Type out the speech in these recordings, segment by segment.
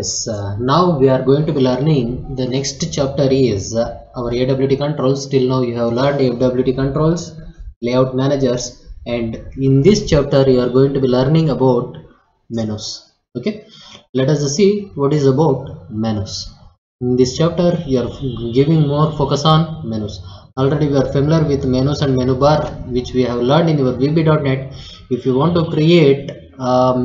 Yes, now we are going to be learning the next chapter is our AWT controls. Till now you have learned AWT controls, layout managers, and in this chapter you are going to be learning about menus. Okay, let us see what is about menus. In this chapter you are giving more focus on menus. Already we are familiar with menus and menu bar, which we have learned in your VB.NET. If you want to create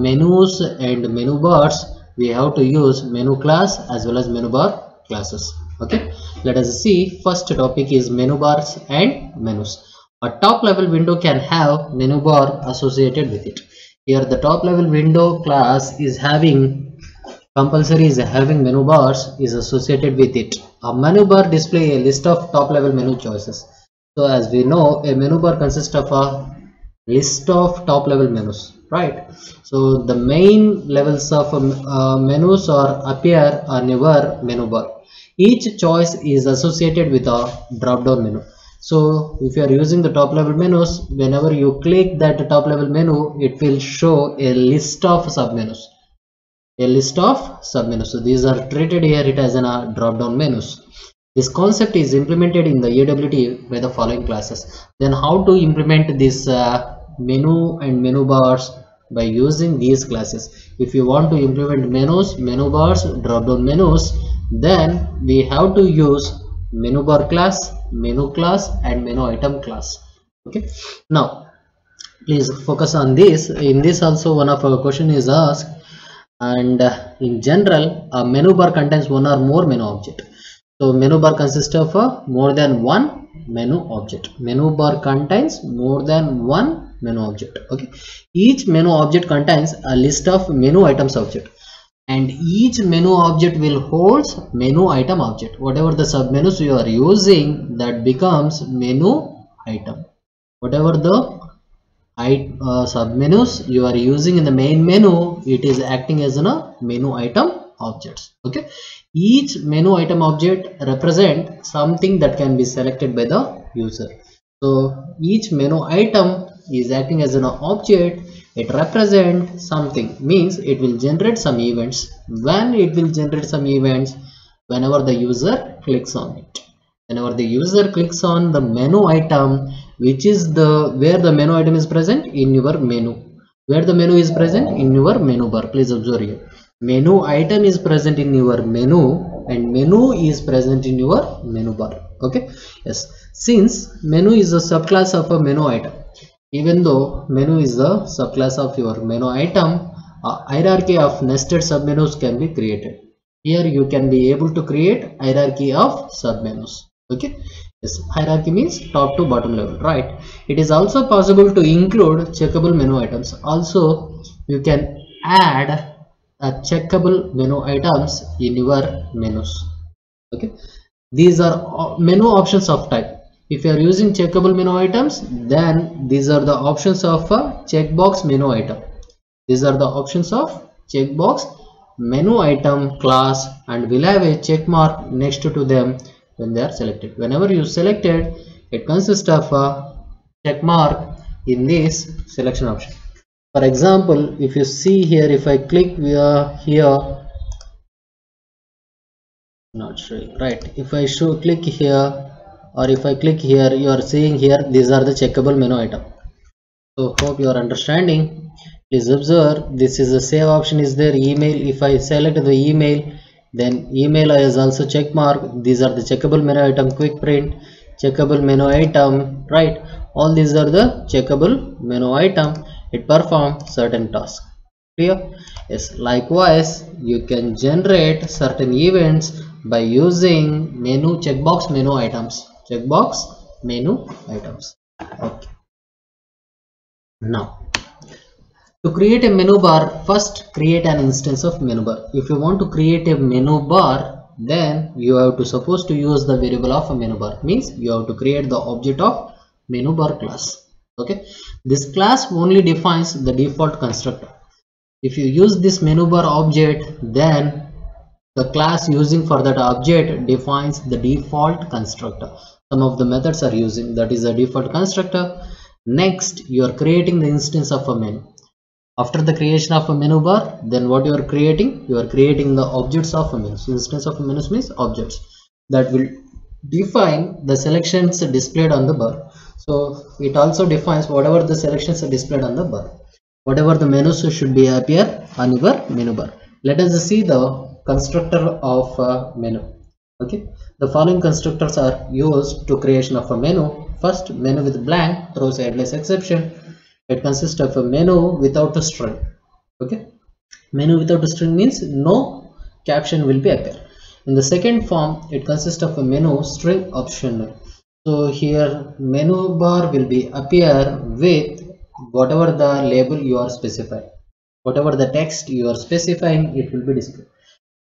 menus and menu bars, we have to use menu class as well as menu bar classes. Okay, let us see. First topic is menu bars and menus. A top level window can have menu bar associated with it. Here the top level window class is having compulsory is having menu bars is associated with it. A menu bar display a list of top level menu choices. So as we know, a menu bar consists of a list of top level menus, right? So the main levels of menus are appear on your menu bar. Each choice is associated with a drop down menu. So if you are using the top level menus, whenever you click that top level menu, it will show a list of submenus. So these are treated here it as a drop down menus. This concept is implemented in the AWT by the following classes. Then how to implement this menu and menu bars? By using these classes. If you want to implement menus, menu bars, drop down menus, then we have to use menu bar class, menu class, and menu item class. Okay, now please focus on this. In this also one of our question is asked, and in general a menu bar contains one or more menu object. So menu bar consists of more than one menu object. Menu bar contains more than one menu object. Okay, each menu object contains a list of menu items object, and each menu object will hold menu item object. Whatever the submenus you are using, that becomes menu item. Whatever the submenus you are using in the main menu, it is acting as a menu item objects. Okay, each menu item object represent something that can be selected by the user. So each menu item is acting as an object. It represents something, means it will generate some events. When it will generate some events, whenever the user clicks on it. Whenever the user clicks on the menu item, which is where the menu item is present in your menu, where the menu is present in your menu bar. Please observe here, menu item is present in your menu and menu is present in your menu bar. Okay, yes, since menu is a subclass of a menu item, even though menu is the subclass of your menu item, a hierarchy of nested submenus can be created. Here you can be able to create hierarchy of submenus. Okay, yes, hierarchy means top to bottom level, right? It is also possible to include checkable menu items. Also you can add a checkable menu items in your menus. Okay, these are menu options of type. If you are using checkable menu items, then these are the options of a checkbox menu item. These are the options of checkbox menu item class, and will have a check mark next to them when they are selected. Whenever you selected, it consists of a check mark in this selection option. For example, if you see here, if I click here, not showing, right? If I click here, or if I click here, you are seeing here these are the checkable menu item. So hope you are understanding. Please observe, this is the save option is there. Email, if I select the email, then email is also check mark. These are the checkable menu item. Quick print, checkable menu item, right? All these are the checkable menu item. It performs certain tasks. Clear? Yes, likewise you can generate certain events by using menu checkbox menu items. Checkbox menu items. Okay, now to create a menu bar, first create an instance of menu bar. If you want to create a menu bar, then you have to suppose to use the variable of a menu bar, means you have to create the object of menu bar class. Okay, this class only defines the default constructor. If you use this menu bar object, then the class using for that object defines the default constructor. Some of the methods are using that is a default constructor. Next, you are creating the instance of a menu. After the creation of a menu bar, then what you are creating? You are creating the objects of a menu. So instance of a menu means objects that will define the selections displayed on the bar. So it also defines whatever the selections are displayed on the bar. Whatever the menus should be appear on your menu bar. Let us see the constructor of a menu. Okay, the following constructors are used to creation of a menu. First, menu with blank throws headless exception. It consists of a menu without a string. Okay, menu without a string means no caption will be appear. In the second form, it consists of a menu string optional. So here menu bar will be appear with whatever the label you are specifying, whatever the text you are specifying, it will be displayed.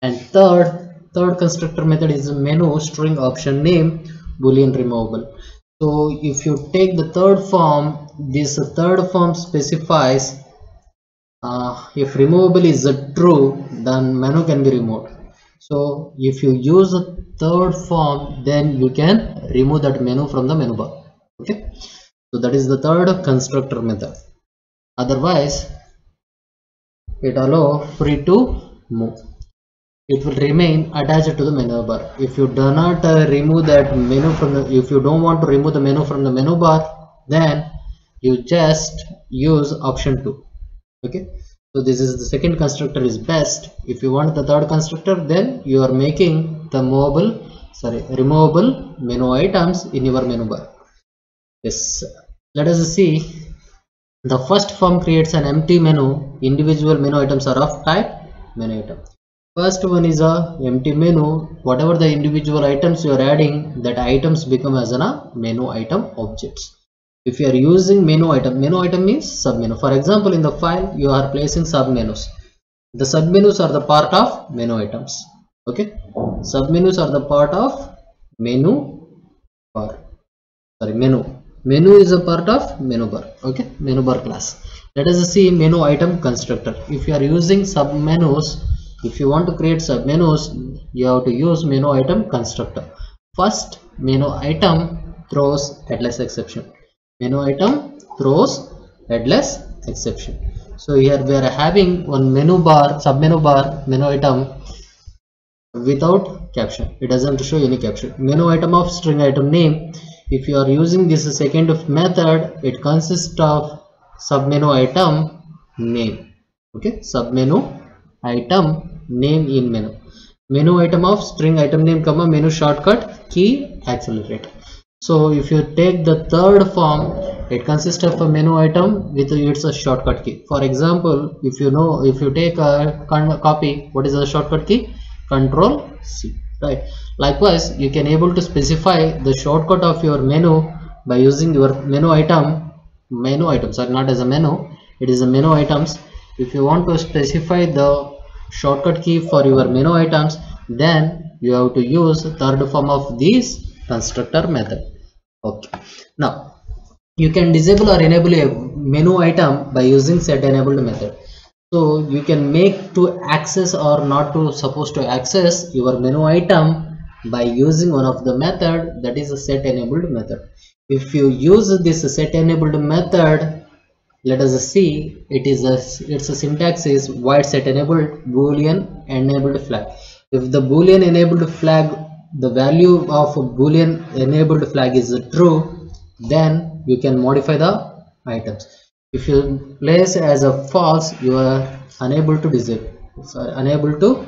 And third constructor method is menu string option name boolean removable. So if you take the third form, this third form specifies if removable is true, then menu can be removed. So if you use the third form, then you can remove that menu from the menu bar. Okay, so that is the third constructor method. Otherwise, it allow free to move. It will remain attached to the menu bar. If you do not remove that menu from the, if you don't want to remove the menu from the menu bar, then you just use option 2. Okay, so this is the second constructor is best. If you want the third constructor, then you are making the removable menu items in your menu bar. Yes, let us see. The first form creates an empty menu. Individual menu items are of type menu item. First one is a empty menu. Whatever the individual items you are adding, that items become as a menu item objects. If you are using menu item means submenu. For example, in the file you are placing submenus. The submenus are the part of menu items. Okay, submenus are the part of menu bar. Sorry, menu is a part of menu bar. Okay, menu bar class. Let us see menu item constructor. If you are using submenus, if you want to create submenus, you have to use menu item constructor. First, menu item throws headless exception. Menu item throws headless exception. So here we are having one menu bar, submenu bar, menu item without caption. It doesn't show any caption. Menu item of string item name. If you are using this second method, it consists of submenu item name. Okay, submenu item name in menu. Menu item of string item name comma menu shortcut key accelerator. So if you take the third form, it consists of a menu item with its a shortcut key. For example, if you take a copy, what is the shortcut key? Control C, right? Likewise, you can able to specify the shortcut of your menu by using your menu items are not as a menu, it is a menu items. If you want to specify the shortcut key for your menu items, then you have to use third form of this constructor method. Okay, now you can disable or enable a menu item by using set enabled method. So you can make to access or not to supposed to access your menu item by using one of the method, that is a set enabled method. If you use this set enabled method, let us see, its a syntax is void set enabled boolean enabled flag. If the boolean enabled flag, the value of boolean enabled flag is true, then you can modify the items. If you place as a false, you are unable to disable, unable to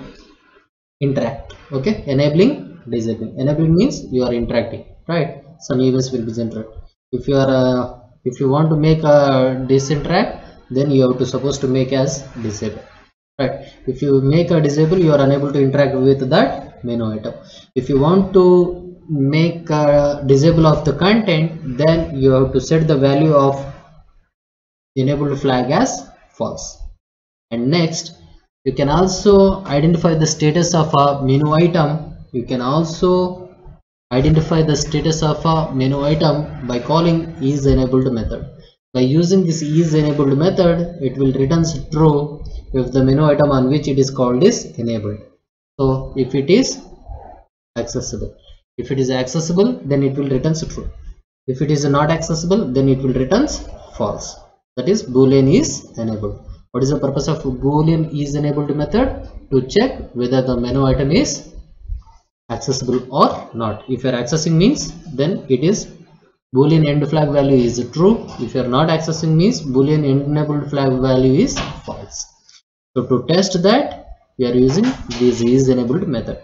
interact. Okay, enabling, disabling. Enabling means you are interacting, right? Some events will be generated. If you want to make a disinteract, then you have to supposed to make as disable, right? If you make a disable, you are unable to interact with that menu item. If you want to make a disable of the content, then you have to set the value of enabled flag as false. And next, you can also identify the status of a menu item. You can also identify the status of a menu item by calling isEnabled method. By using this isEnabled method, it will return true if the menu item on which it is called is enabled. So if it is accessible, if it is accessible, then it will return true. If it is not accessible, then it will return false. That is boolean is enabled. What is the purpose of boolean is enabled method? To check whether the menu item is accessible or not. If you are accessing means then it is boolean end flag value is true. If you are not accessing means boolean enabled flag value is false. So to test that we are using this is enabled method.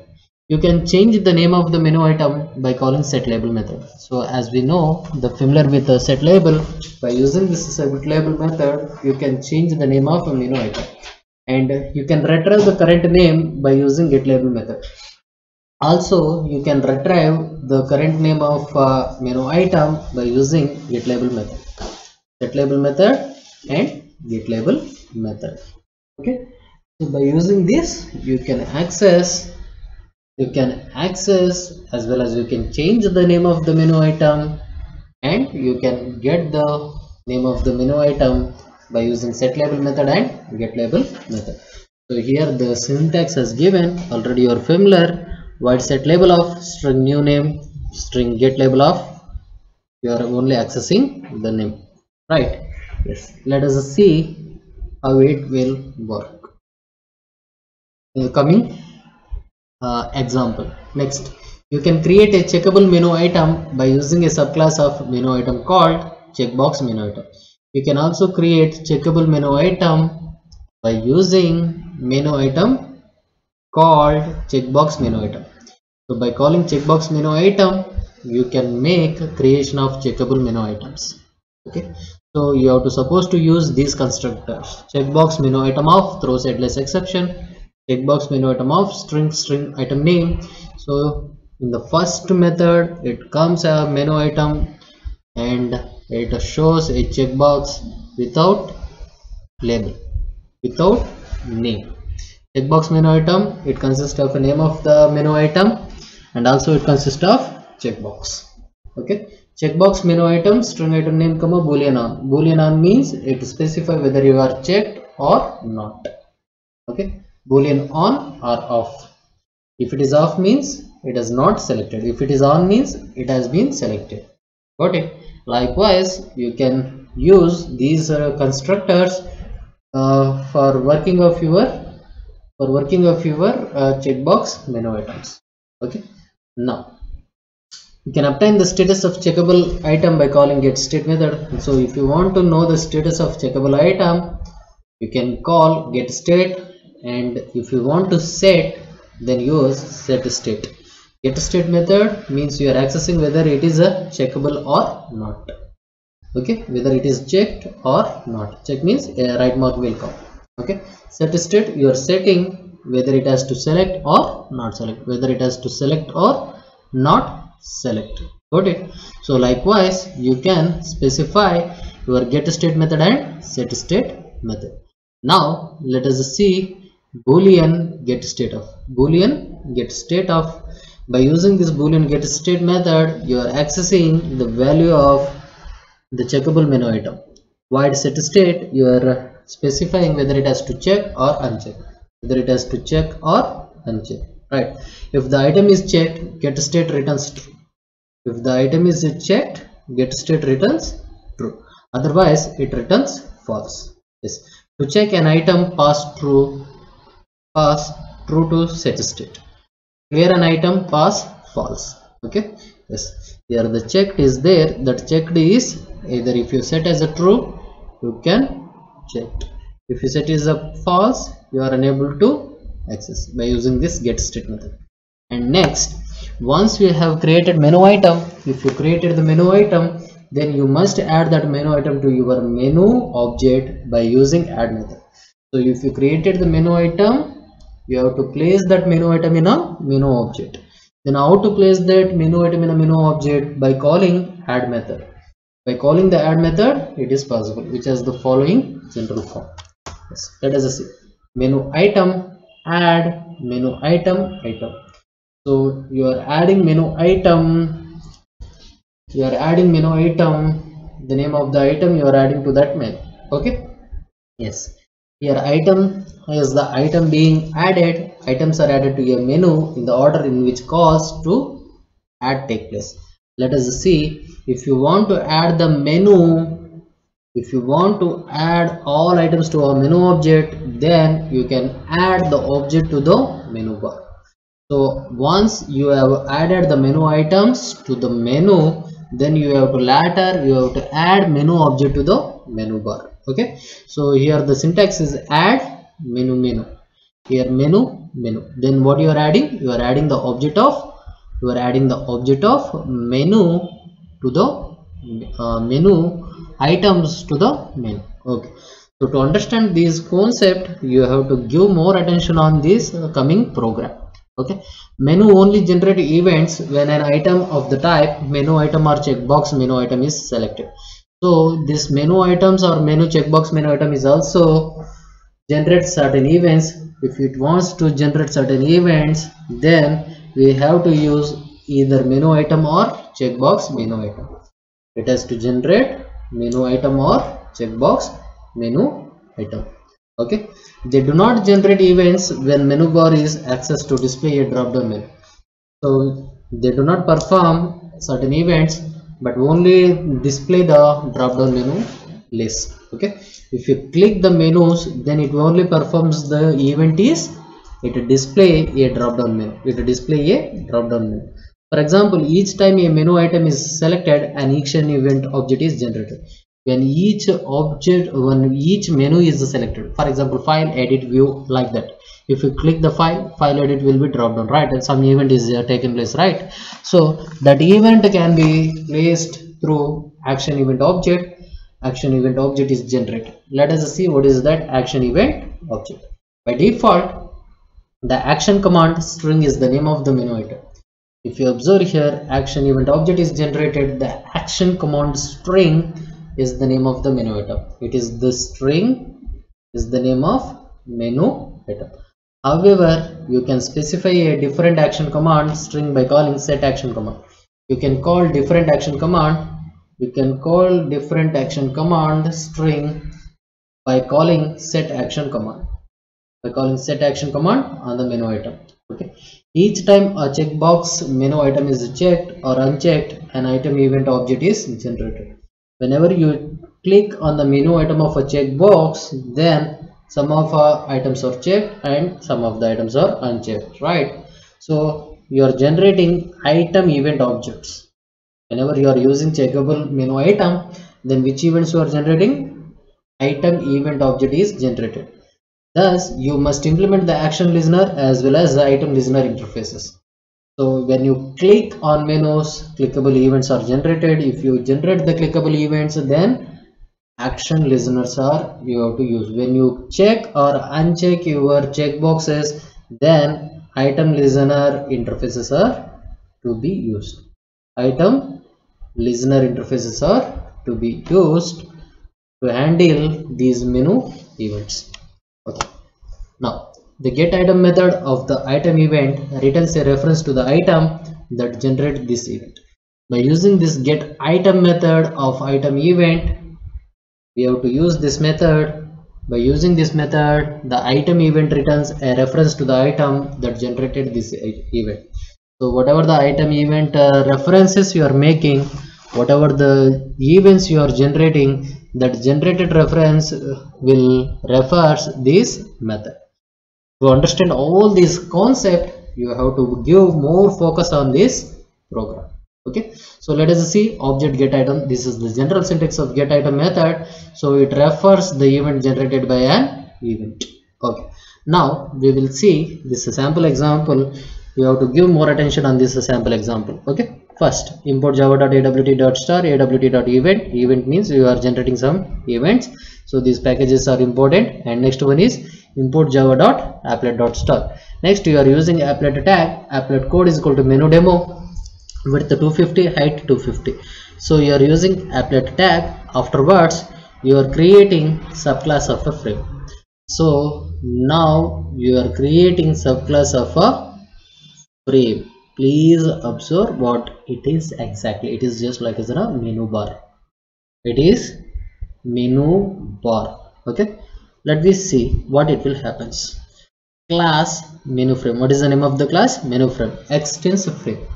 You can change the name of the menu item by calling set label method. So as we know, the familiar with the set label, by using this set label method you can change the name of a menu item, and you can retrieve the current name by using get label method. Also you can retrieve the current name of menu item by using get label method, set label method and get label method. Okay, so by using this you can access as well as you can change the name of the menu item, and you can get the name of the menu item by using set label method and get label method. So here the syntax is given, already you are familiar. Void set label of string new name, string get label of, you are only accessing the name, right? Yes, let us see how it will work. Coming example. Next, you can create a checkable menu item by using a subclass of menu item called checkbox menu item. You can also create checkable menu item by using menu item called checkbox menu item. So by calling checkbox menu item you can make creation of checkable menu items. Okay, so you have to supposed to use these constructors: checkbox menu item of throws headless exception, checkbox menu item of string item name. So in the first method it comes a menu item and it shows a checkbox without label, without name. Checkbox menu item, it consists of a name of the menu item and also it consists of checkbox. Okay, checkbox menu item string item name comma boolean on. Boolean on means it specifies whether you are checked or not. Okay, boolean on or off. If it is off means it is not selected, if it is on means it has been selected. Got it? Likewise you can use these constructors for working of your checkbox menu items. Okay, now you can obtain the status of checkable item by calling get state method. So if you want to know the status of checkable item you can call get state, and if you want to set then use set state. Get state method means you are accessing whether it is a checkable or not. Okay, whether it is checked or not. Check means a right mark will come. Okay, set state you are setting whether it has to select or not select, whether it has to select or not select. Got it? So likewise you can specify your get state method and set state method. Now let us see boolean get state of. Boolean get state of, by using this boolean get state method you are accessing the value of the checkable menu item. Void set state you are specifying whether it has to check or uncheck, whether it has to check or uncheck, right? If the item is checked, get state returns true. If the item is checked, get state returns true, otherwise it returns false. Yes, to check an item pass true to set state, clear an item pass false. Okay, yes, here the checked is there, that checked is either if you set as a true you can check, if you set is a false you are unable to access by using this get state method. And next, once you have created menu item, if you created the menu item then you must add that menu item to your menu object by using add method. So if you created the menu item you have to place that menu item in a menu object. Then how to place that menu item in a menu object? By calling add method. By calling the add method it is possible, which has the following general form. Yes, let us see. Menu item add menu item item. So you are adding menu item, the name of the item you are adding to that menu. Okay, yes, here item is the item being added. Items are added to your menu in the order in which calls to add take place. Let us see, if you want to add the menu If you want to add all items to a menu object, then you can add the object to the menu bar. So once you have added the menu items to the menu, then you have to add menu object to the menu bar. Okay, so here the syntax is add menu. Here menu. Then what you are adding? You are adding the object of menu to the menu items to the menu. Okay, so to understand this concept, you have to give more attention on this coming program. Okay, menu only generate events when an item of the type menu item or checkbox menu item is selected. So this menu items or menu checkbox menu item is also generate certain events. If it wants to generate certain events, then we have to use either menu item or checkbox menu item. It has to generate menu item or checkbox menu item. Okay, they do not generate events when menu bar is accessed to display a drop down menu. So they do not perform certain events but only display the drop down menu list. Okay, if you click the menus, then it only performs the event is it display a drop down menu. For example, each time a menu item is selected, an action event object is generated. When each menu is selected, for example, file, edit, view, like that. If you click the file edit will be dropped down, right, and some event is taken place, right? So that event can be placed through action event object. Action event object is generated. Let us see what is that action event object. By default, the action command string is the name of the menu item. If you observe here, action event object is generated, the action command string is the name of the menu item. It is the string is the name of menu item. However, you can specify a different action command string by calling set action command. You can call different action command string by calling set action command on the menu item. Okay, each time a checkbox menu item is checked or unchecked, an item event object is generated. Whenever you click on the menu item of a checkbox, then some of our items are checked and some of the items are unchecked, right? So you are generating item event objects. Whenever you are using checkable menu item, then which events you are generating? Item event object is generated. Thus, you must implement the action listener as well as the item listener interfaces. So when you click on menus, clickable events are generated. If you generate the clickable events, then action listeners are you have to use. When you check or uncheck your checkboxes, then item listener interfaces are to be used. Item listener interfaces are to be used to handle these menu events. Okay. Now, the get item method of the item event returns a reference to the item that generates this event. By using this get item method of item event, we have to use this method. By using this method, the item event returns a reference to the item that generated this event. So whatever the item event references you are making, whatever the events you are generating, that generated reference will refers this method. To understand all this concept, you have to give more focus on this program. Okay, so let us see object get item. This is the general syntax of get item method. So it refers the event generated by an event. Okay, now we will see this sample example. You have to give more attention on this sample example. Okay, first import java.awt.star awt.event. Event means you are generating some events, so these packages are important. And next one is import java.applet.star. Next you are using applet tag. Applet code is equal to menu demo, width 250, height 250. So you are using applet tag. Afterwards you are creating subclass of a frame. So now you are creating subclass of a frame. Please observe what it is exactly. It is just like as a menu bar. It is menu bar. Okay, let me see what it will happens. Class menu frame. What is the name of the class? Menu frame. Extends frame.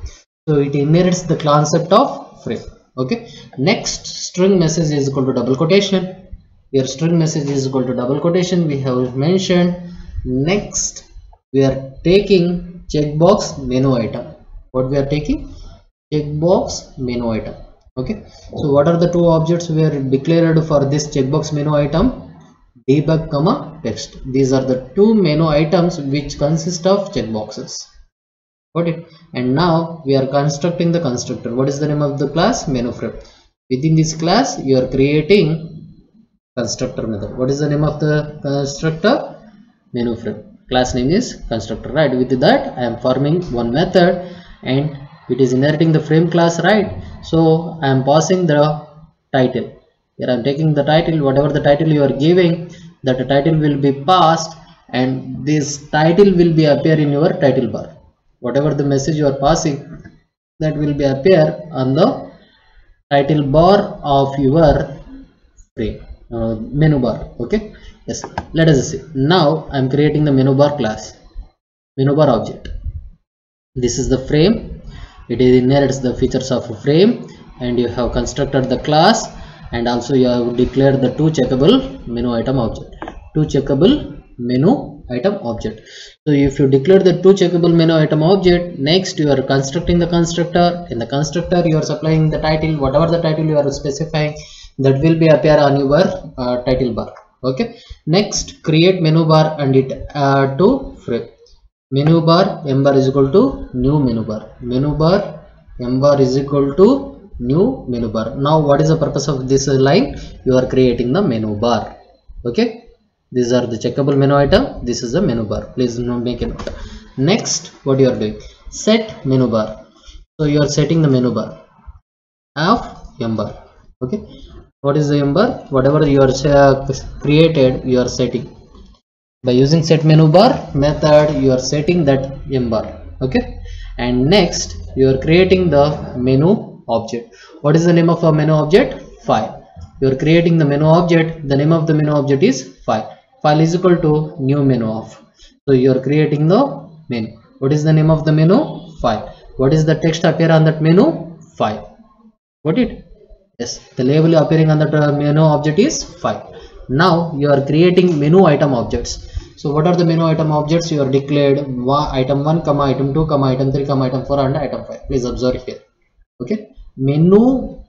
So it inherits the concept of frame. Okay, next string message is equal to double quotation. Your string message is equal to double quotation, we have mentioned. Next we are taking checkbox menu item. What we are taking? Checkbox menu item. Okay, so what are the two objects we are declared for this checkbox menu item? Debug comma text. These are the two menu items which consist of checkboxes. Got it? And now we are constructing the constructor. What is the name of the class? Menu frame. Within this class you are creating constructor method. What is the name of the constructor? Menu frame. Class name is constructor, right? With that I am forming one method and it is inheriting the frame class, right? So I am passing the title. Here I am taking the title. Whatever the title you are giving, that title will be passed, and this title will be appear in your title bar. Whatever the message you are passing, that will be appear on the title bar of your frame menu bar. Okay, yes, let us see. Now I am creating the menu bar class, menu bar object. This is the frame. It inherits the features of a frame, and you have constructed the class, and also you have declared the two checkable menu item object. Two checkable menu item object. So if you declare the two checkable menu item object, next you are constructing the constructor. In the constructor you are supplying the title. Whatever the title you are specifying, that will be appear on your title bar. Okay, next create menu bar and it to frame. Menu bar m bar is equal to new menu bar. Menu bar m bar is equal to new menu bar. Now what is the purpose of this line? You are creating the menu bar. Okay, these are the checkable menu item. This is the menu bar. Please make a note. Next what you are doing? Set menu bar. So you are setting the menu bar of m bar. Okay, what is the m bar? Whatever you are created, you are setting. By using set menu bar method, you are setting that m bar. Okay, and next you are creating the menu object. What is the name of a menu object? File. You are creating the menu object. The name of the menu object is file. File is equal to new menu of. So you are creating the menu. What is the name of the menu? File. What is the text appear on that menu? File. Got it? Yes, the label appearing on that menu object is file. Now you are creating menu item objects. So what are the menu item objects? You are declared item 1, item 2, item 3, item 4 and item 5. Please observe here. Okay, menu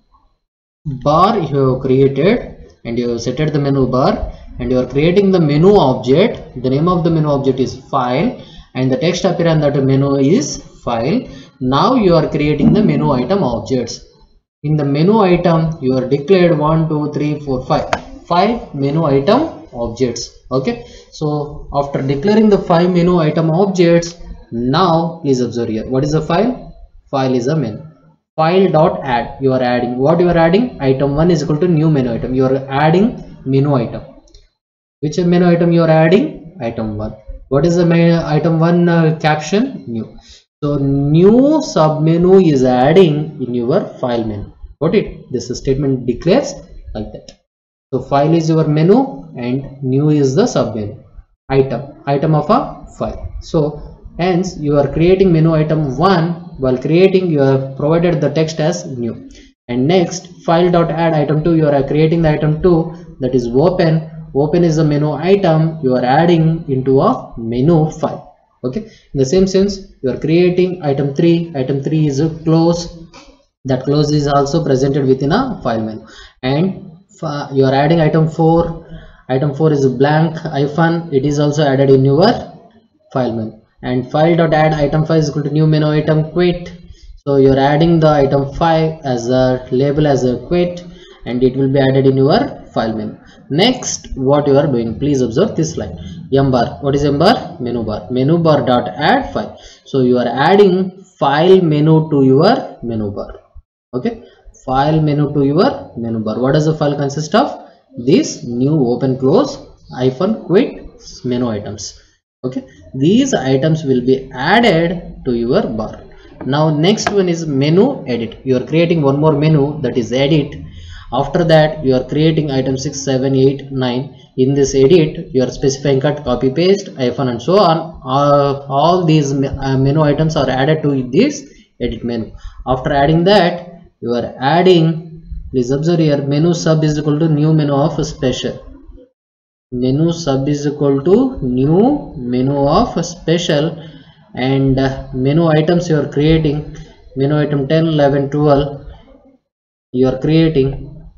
bar you have created and you have set the menu bar, and you are creating the menu object. The name of the menu object is file, and the text appear on that menu is file. Now you are creating the menu item objects. In the menu item you are declared 1, 2, 3, 4, 5 menu item objects. Okay, so after declaring the 5 menu item objects, now please observe here. What is the file? File is a menu. File dot add. You are adding. What you are adding? Item 1 is equal to new menu item. You are adding menu item. Which menu item you are adding? Item 1. What is the item 1 caption? New. So new submenu is adding in your file menu. Got it? This statement declares like that. So file is your menu and new is the submenu. Item of a file. So hence you are creating menu item 1. While creating, you have provided the text as new. And next file dot add item 2. You are creating the item 2, that is open. Open is a menu item. You are adding into a menu file. Okay. In the same sense, you are creating item 3. Item 3 is a close. That close is also presented within a file menu. And you are adding item 4. Item 4 is a blank hyphen. It is also added in your file menu. And file dot add item 5 is equal to new menu item quit. So you are adding the item 5 as a label as a quit, and it will be added in your file menu. Next what you are doing, please observe this line. M bar. What is M bar? Menu bar. Menu bar dot add file. So you are adding file menu to your menu bar. Okay, file menu to your menu bar. What does the file consist of? This new open close hyphen quit menu items. Okay, these items will be added to your bar. Now next one is menu edit. You are creating one more menu, that is edit. After that you are creating item 6, 7, 8, 9. In this edit you are specifying cut, copy, paste, hyphen and so on. All these menu items are added to this edit menu. After adding that, you are adding, please observe here, menu sub is equal to new menu of special. Menu sub is equal to new menu of special, and menu items you are creating, menu item 10, 11, 12 you are creating.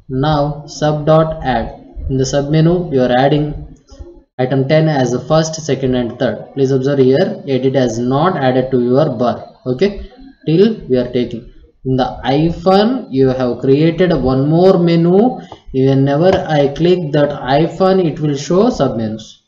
Now sub dot add, in the sub menu you are adding item 10 as the first, second and third. Please observe here, edit has not added to your bar. Okay, till we are taking. In the icon you have created one more menu. Whenever I click that icon, it will show sub menus.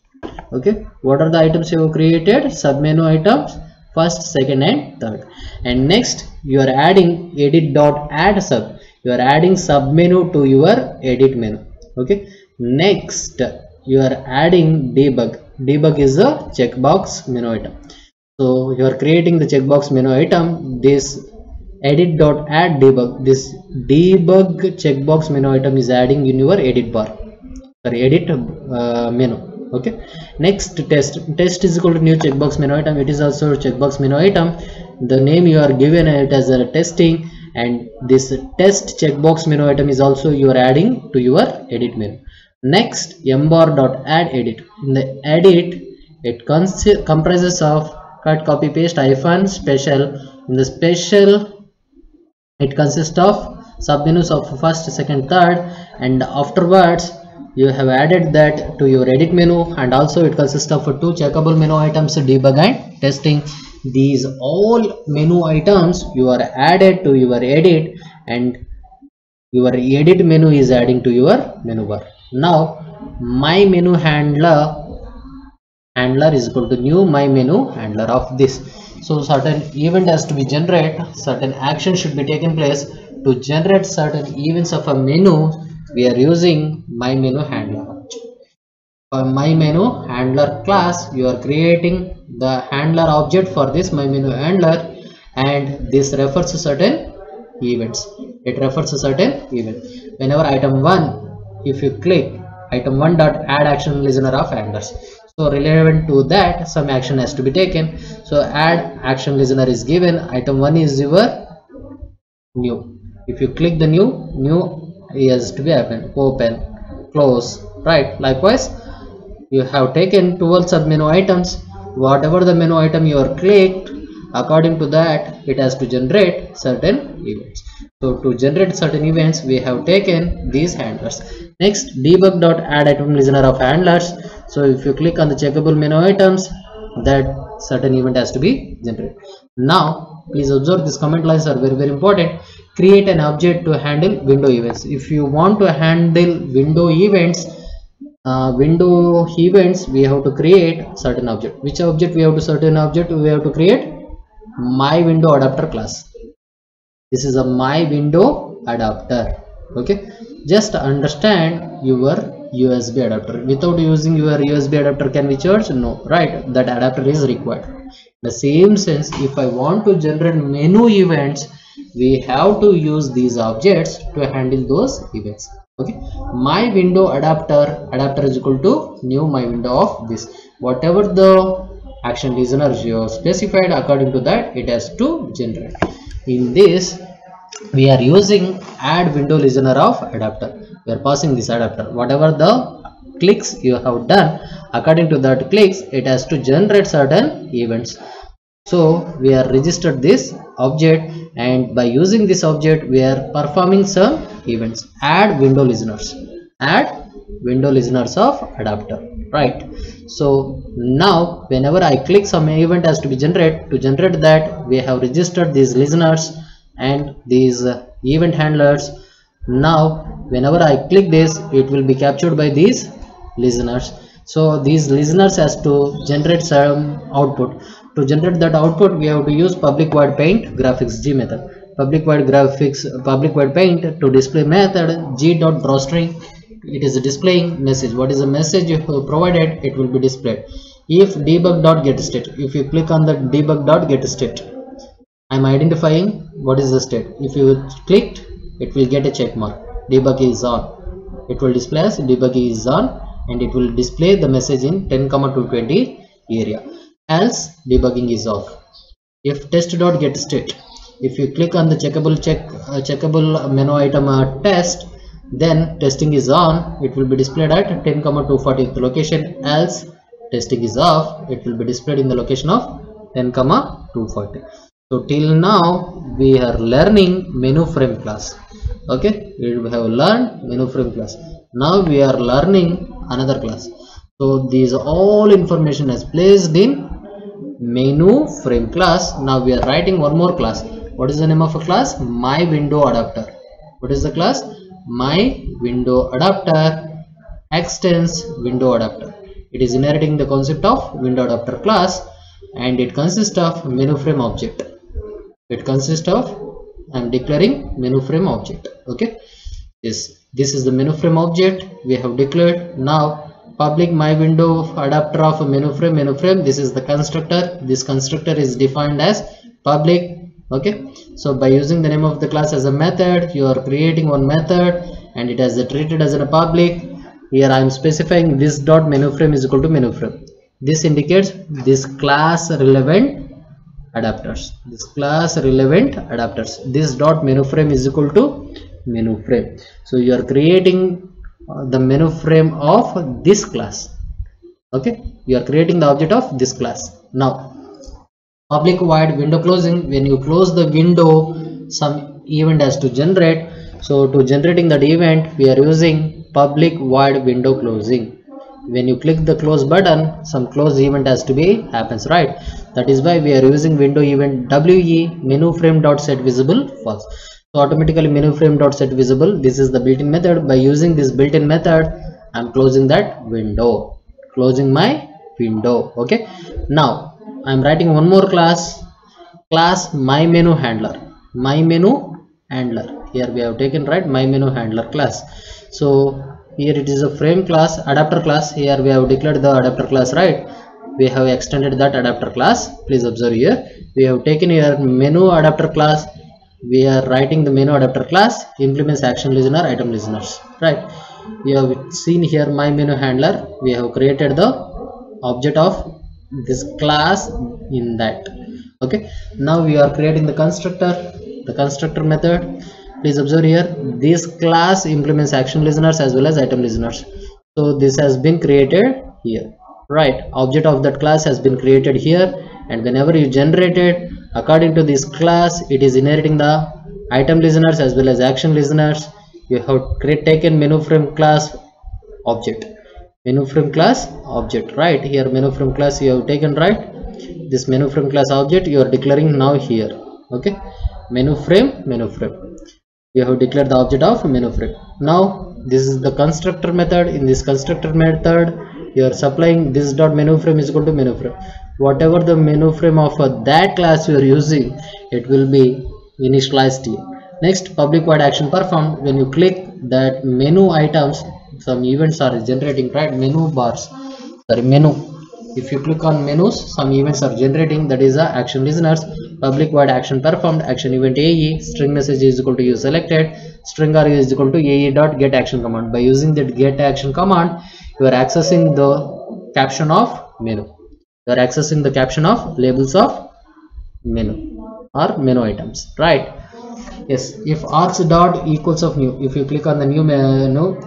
Okay, what are the items you have created? Sub menu items, first, second and third. And next you are adding edit dot add sub. You are adding sub menu to your edit menu. Okay, next you are adding debug. Debug is a checkbox menu item. So you are creating the checkbox menu item. This edit dot add debug, this debug checkbox menu item is adding in your edit bar, sorry, edit menu. Okay, next test is equal to new checkbox menu item. It is also a checkbox menu item. The name you are given it as a testing, and this test checkbox menu item is also you are adding to your edit menu. Next, mbar dot add edit. In the edit, it comprises of cut, copy, paste, hyphen, special. In the special, it consists of submenus of first, second, third, and afterwards you have added that to your edit menu, and also it consists of two checkable menu items, debug and testing. These all menu items you are added to your edit, and your edit menu is adding to your menu bar. Now my menu handler is equal to new my menu handler of this. So certain event has to be generated, certain action should be taken place to generate certain events of a menu. We are using my menu handler. For my menu handler class, you are creating the handler object for this my menu handler, and this refers to certain events. It refers to certain event. Whenever item 1, if you click item 1 dot add action listener of handlers, so relevant to that some action has to be taken. So add action listener is given. Item 1 is your new. If you click the new has to be open, close, right? Likewise, you have taken 12 sub menu items. Whatever the menu item you are clicked, according to that it has to generate certain events. So to generate certain events, we have taken these handlers. Next, debug dot add item listener of handlers. So if you click on the checkable menu items, that certain event has to be generated. Now please observe, these comment lines are very important. Create an object to handle window events. If you want to handle window events, we have to create certain object. Which object we have to certain object we have to create? My window adapter class. This is a my window adapter. Okay, just understand your USB adapter. Without using your USB adapter, can we charge? No, right? That adapter is required. In the same sense, if I want to generate menu events, we have to use these objects to handle those events. Okay, my window adapter is equal to new my window of this. Whatever the action listeners you have specified, according to that it has to generate. In this, we are using add window listener of adapter. We are passing this adapter. Whatever the clicks you have done, according to that clicks, it has to generate certain events. So we are registered this object, and by using this object we are performing some events. Add window listeners. Add window listeners of adapter. Right. So now whenever I click, some event has to be generated. To generate that, we have registered these listeners and these event handlers. Now whenever I click this, it will be captured by these listeners. So these listeners has to generate some output. To generate that output, we have to use public void paint graphics G method. Public void paint to display method g.drawString. It is displaying message. What is the message you have provided? It will be displayed. If debug.getState, if you click on the debug.getState, I am identifying what is the state. If you clicked, it will get a check mark. Debug is on. It will display as debug is on, and it will display the message in 10,220 area. Else debugging is off. If test.getState, If you click on the checkable menu item test, then testing is on, it will be displayed at 10,240 location, else testing is off, it will be displayed in the location of 10,240. So till now we are learning menu frame class. Okay, we have learned menu frame class. Now we are learning another class. So these all information is placed in menu frame class. Now we are writing one more class. What is the name of a class? My window adapter. What is the class? My window adapter extends window adapter. It is inheriting the concept of window adapter class, and it consists of menu frame object. It consists of, I am declaring menu frame object. Okay, yes, this is the menu frame object we have declared. Now public my window adapter of menu frame, this is the constructor. This constructor is defined as public. Okay, so by using the name of the class as a method, you are creating one method and it is treated as a public. Here I am specifying this dot menu frame is equal to menu frame. This indicates this class relevant adapters. This class relevant adapters. This dot menu frame is equal to menu frame. So you are creating the menu frame of this class. Okay, you are creating the object of this class. Now public void window closing, when you close the window, some event has to generate. So to generating that event, we are using public void window closing. When you click the close button, some close event has to be happens, right? That is why we are using window event WE menu frame dot set visible false. So automatically menu frame dot set visible, this is the built-in method. By using this built-in method, I am closing that window, closing my window. Okay, now I am writing one more class my menu handler. My menu handler, here we have taken, right, my menu handler class. So here it is a frame class, adapter class. Here we have declared the adapter class, right? We have extended that adapter class. Please observe here, we have taken here menu adapter class. We are writing the menu adapter class implements action listener, item listeners, right? We have seen here my menu handler. We have created the object of this class in that. Okay, now we are creating the constructor method. Please observe here, this class implements action listeners as well as item listeners. So this has been created here, right? Object of that class has been created here, and whenever you generate it according to this class, it is inheriting the item listeners as well as action listeners. You have taken menu frame class object, menu frame class object, right? Here menu frame class you have taken, right? This menu frame class object you are declaring now here. Okay, menu frame you have declared the object of menu frame. Now this is the constructor method. In this constructor method, you are supplying this dot menu frame is equal to menu frame. Whatever the menu frame of that class you are using, it will be initialized here. Next, public void action performed. When you click that menu items, some events are generating, right? Menu bars, sorry, menu. If you click on menus, some events are generating. That is the action listeners. Public void action performed, action event AE, string message is equal to you selected, string R is equal to AE dot get action command. By using that get action command, you are accessing the caption of menu. You are accessing the caption of labels of menu or menu items, right? Yes, if arts dot equals of new, if you click on the new menu,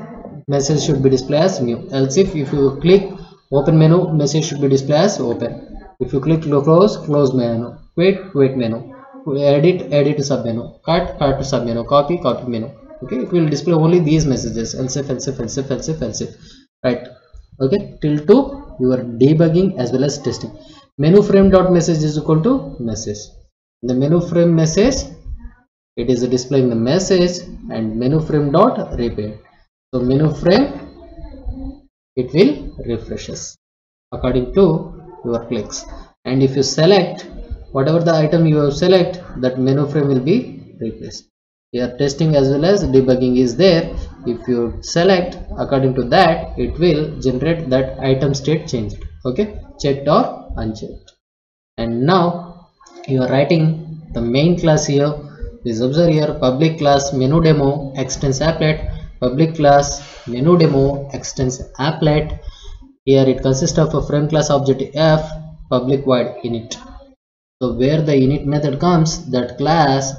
message should be displayed as new. Else if you click open menu, message should be displayed as open. If you click close menu, quit menu, edit submenu, cut submenu, copy menu. Okay, it will display only these messages, else if, right? Okay, till to your debugging as well as testing. Menu frame dot message is equal to message. The menu frame message, it is displaying the message, and menu frame dot repeat. So menu frame, it will refreshes according to your clicks, and if you select whatever the item you have select, that menu frame will be replaced. Here testing as well as debugging is there. If you select according to that, it will generate that item state changed. Okay, checked or unchecked. And now you are writing the main class here. Please observe here, public class menu demo extends applet, public class menu demo extends applet. Here it consists of a frame class object F, public void init. So where the init method comes, that class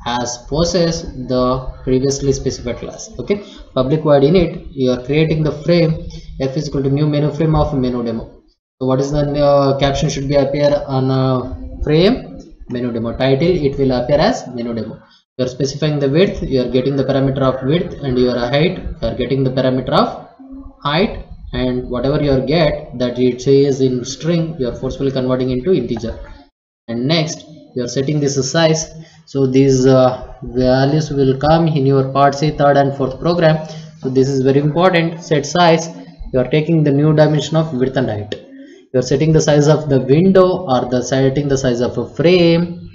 has possessed the previously specified class. Okay, public void init, you are creating the frame f is equal to new menu frame of menu demo. So what is the caption should be appear on a frame menu demo. Title, it will appear as menu demo. You are specifying the width, you are getting the parameter of width, and your height, you are getting the parameter of height, and whatever you get that it says in string, you are forcefully converting into integer. And next you are setting this size. So these values will come in your part C, third and fourth program. So this is very important. Set size, you are taking the new dimension of width and height. You are setting the size of the window or the setting the size of a frame.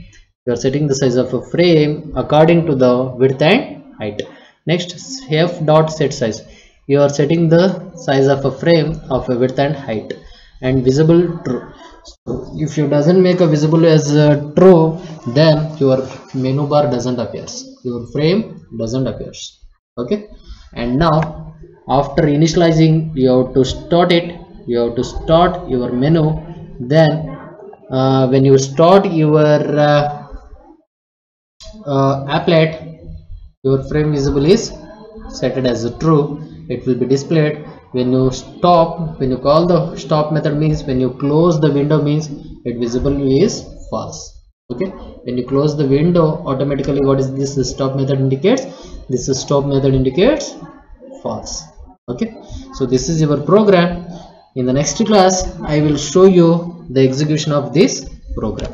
You are setting the size of a frame according to the width and height. Next, f dot set size, you are setting the size of a frame of a width and height, and visible true. So if you doesn't make a visible as true, then your menu bar doesn't appears, your frame doesn't appears. Okay, and now after initializing, you have to start it, you have to start your menu. Then when you start your applet, your frame visible is set it as a true, it will be displayed. When you stop, when you call the stop method, means when you close the window, means it visible is false. Okay, when you close the window, automatically what is this stop method indicates? This stop method indicates false. Okay, so this is your program. In the next class I will show you the execution of this program.